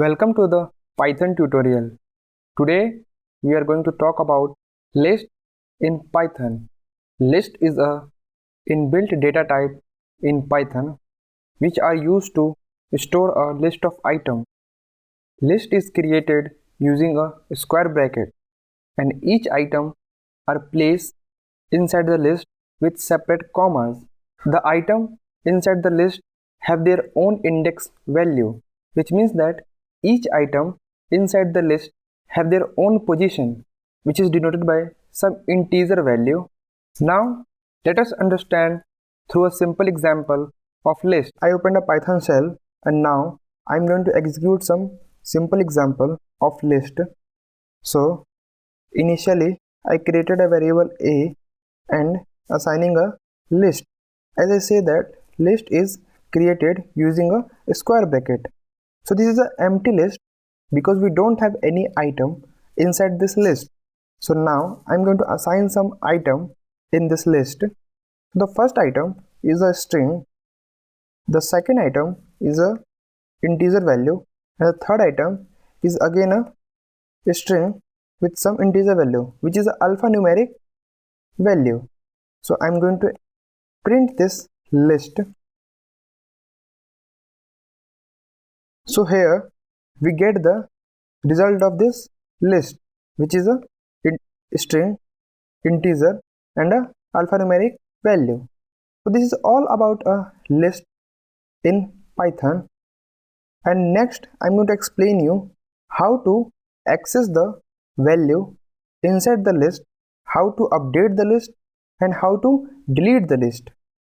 Welcome to the Python tutorial. Today we are going to talk about list in Python. List is a inbuilt data type in Python which are used to store a list of items. List is created using a square bracket and each item are placed inside the list with separate commas. The item inside the list have their own index value, which means that each item inside the list have their own position, which is denoted by some integer value. Now let us understand through a simple example of list. I opened a Python shell and now I'm going to execute some simple example of list. So initially I created a variable a and assigning a list. As I say that list is created using a square bracket. So this is an empty list because we don't have any item inside this list. So now I'm going to assign some item in this list. The first item is a string. The second item is a integer value and the third item is again a string with some integer value which is an alphanumeric value. So I'm going to print this list. So here we get the result of this list, which is a string, integer and a alphanumeric value. So this is all about a list in Python. And next I'm going to explain you how to access the value inside the list, how to update the list and how to delete the list.